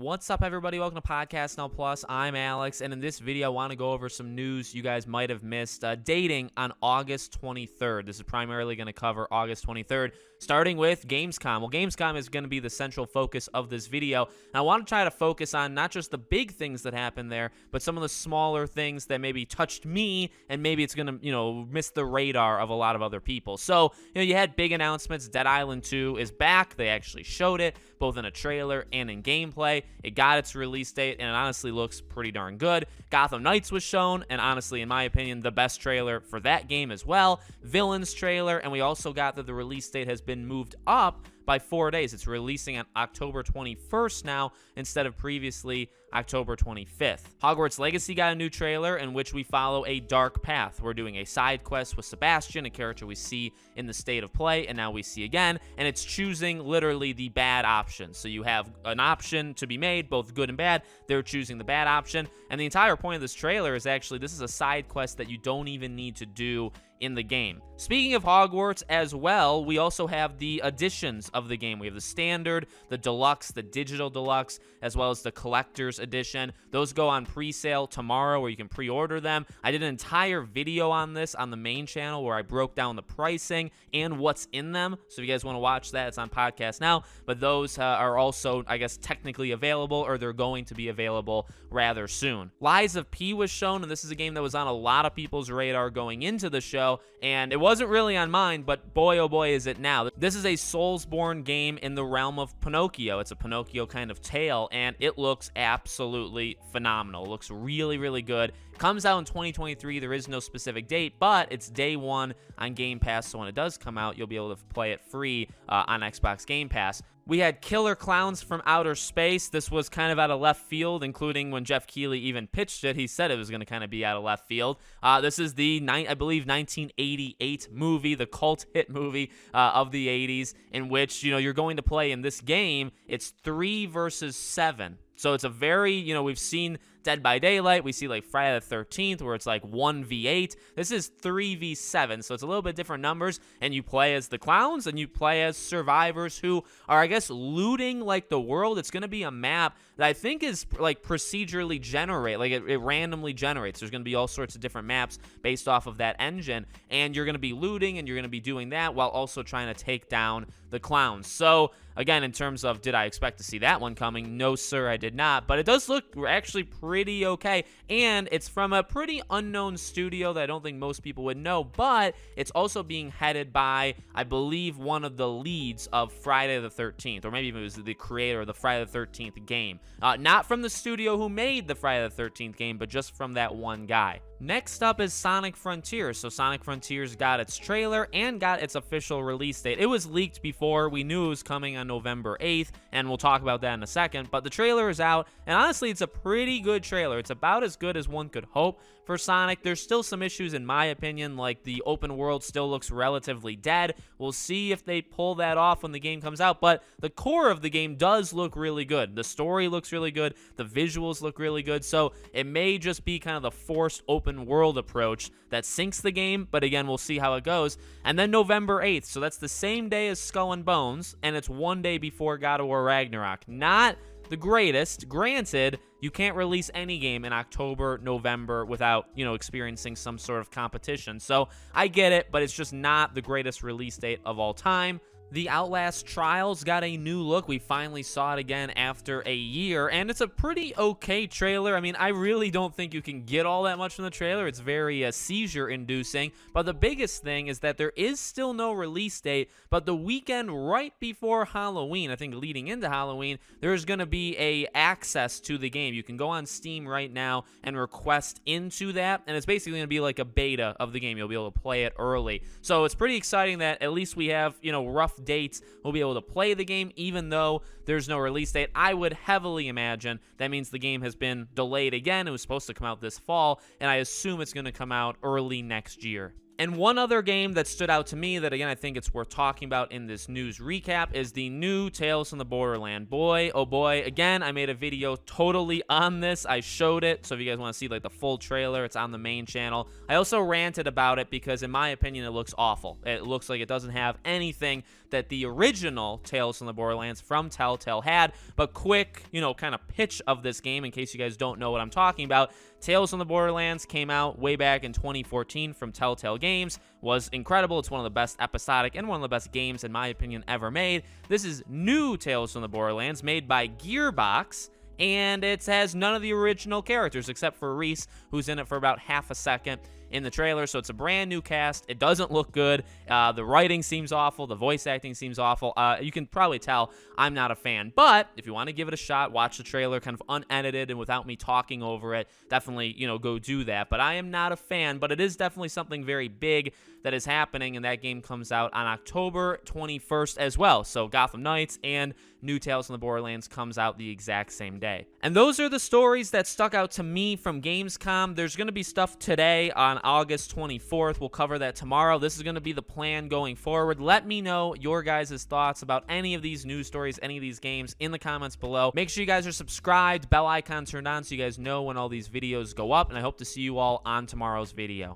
What's up, everybody? Welcome to Podcast Now Plus. I'm Alex, and in this video, I want to go over some news you guys might have missed dating on August 23rd. This is primarily going to cover August 23rd, starting with Gamescom. Well, Gamescom is going to be the central focus of this video, and I want to try to focus on not just the big things that happened there, but some of the smaller things that maybe touched me, and maybe it's going to, miss the radar of a lot of other people. So, you had big announcements. Dead Island 2 is back. They actually showed it, both in a trailer and in gameplay. It got its release date, and it honestly looks pretty darn good. Gotham Knights was shown, and honestly, in my opinion, the best trailer for that game as well. Villains trailer, and we also got that the release date has been moved up by 4 days. It's releasing on October 21st now instead of previously October 25th. Hogwarts Legacy got a new trailer in which we follow a dark path. We're doing a side quest with Sebastian, a character we see in the state of play, and now we see again, and it's choosing literally the bad option. So you have an option to be made, both good and bad. They're choosing the bad option, and the entire point of this trailer is actually this is a side quest that you don't even need to do in the game. Speaking of Hogwarts as well, we also have the additions of the game. We have the standard, the deluxe, the digital deluxe, as well as the collector's edition. Those go on pre-sale tomorrow, where you can pre-order them. I did an entire video on this on the main channel where I broke down the pricing and what's in them. So if you guys want to watch that, it's on Podcast Now. But those are also, I guess, technically available, or they're going to be available rather soon. Lies of P was shown, and this is a game that was on a lot of people's radar going into the show, and it wasn't really on mine, but boy oh boy is it now. This is a Soulsborne game in the realm of Pinocchio. It's a Pinocchio kind of tale, and it looks absolutely phenomenal. It looks really, really good. Comes out in 2023. There is no specific date, but it's day one on Game Pass, so when it does come out, you'll be able to play it free on Xbox Game Pass. We had Killer Klowns from Outer Space. This was kind of out of left field, including when Jeff Keighley even pitched it. He said it was going to kind of be out of left field. This is the, I believe, 1988 movie, the cult hit movie of the 80s, in which, you're going to play in this game. It's 3 versus 7. So it's a very, we've seen Dead by Daylight. We see like Friday the 13th where it's like 1v8. This is 3v7. So it's a little bit different numbers. And you play as the clowns and you play as survivors who are, I guess, looting like the world. It's going to be a map that I think is like procedurally generate. Like it randomly generates. There's going to be all sorts of different maps based off of that engine. And you're going to be looting and you're going to be doing that while also trying to take down the clowns. So again, in terms of did I expect to see that one coming? No, sir, I did not. But it does look actually pretty okay. And it's from a pretty unknown studio that I don't think most people would know. But it's also being headed by, I believe, one of the leads of Friday the 13th. Or maybe it was the creator of the Friday the 13th game. Not from the studio who made the Friday the 13th game, but just from that one guy. Next up is Sonic Frontiers. So Sonic Frontiers got its trailer and got its official release date. It was leaked before. We knew it was coming on November 8th, and we'll talk about that in a second. But the trailer is out, and honestly, it's a pretty good trailer. It's about as good as one could hope for Sonic. There's still some issues, in my opinion, like the open world still looks relatively dead. We'll see if they pull that off when the game comes out, but the core of the game does look really good. The story looks really good. The visuals look really good, so it may just be kind of the forced open world approach that sinks the game, but again, we'll see how it goes. And then November 8th, so that's the same day as Skull and Bones, and it's one day before God of War Ragnarok. Not the greatest. Granted, you can't release any game in October, November without, experiencing some sort of competition. So I get it, but it's just not the greatest release date of all time. The Outlast Trials got a new look. We finally saw it again after a year, and it's a pretty okay trailer. I mean, I really don't think you can get all that much from the trailer. It's very seizure-inducing, but the biggest thing is that there is still no release date, but the weekend right before Halloween, I think leading into Halloween, there's going to be a access to the game. You can go on Steam right now and request into that, and it's basically going to be like a beta of the game. You'll be able to play it early. So it's pretty exciting that at least we have, rough dates. We'll be able to play the game even though there's no release date. I would heavily imagine that means the game has been delayed again. It was supposed to come out this fall, and I assume it's going to come out early next year. And one other game that stood out to me that, again, I think it's worth talking about in this news recap is the new Tales from the Borderland. Boy, oh boy, again, I made a video totally on this. I showed it, so if you guys want to see like the full trailer, it's on the main channel. I also ranted about it because, in my opinion, it looks awful. It looks like it doesn't have anything that the original Tales from the Borderlands from Telltale had. But quick, kind of pitch of this game, in case you guys don't know what I'm talking about. Tales from the Borderlands came out way back in 2014 from Telltale Games, was incredible. It's one of the best episodic and one of the best games, in my opinion, ever made. This is new Tales from the Borderlands, made by Gearbox, and it has none of the original characters except for Reese, who's in it for about half a second in the trailer. So it's a brand new cast. It doesn't look good. The writing seems awful. The voice acting seems awful. You can probably tell I'm not a fan. But if you want to give it a shot, watch the trailer kind of unedited and without me talking over it, definitely, go do that. But I am not a fan. But it is definitely something very big that is happening, and that game comes out on October 21st as well. So Gotham Knights and new Tales from the Borderlands comes out the exact same day. And those are the stories that stuck out to me from Gamescom. There's going to be stuff today on August 24th. We'll cover that tomorrow. This is going to be the plan going forward. Let me know your guys' thoughts about any of these news stories, any of these games in the comments below. Make sure you guys are subscribed, bell icon turned on so you guys know when all these videos go up, and I hope to see you all on tomorrow's video.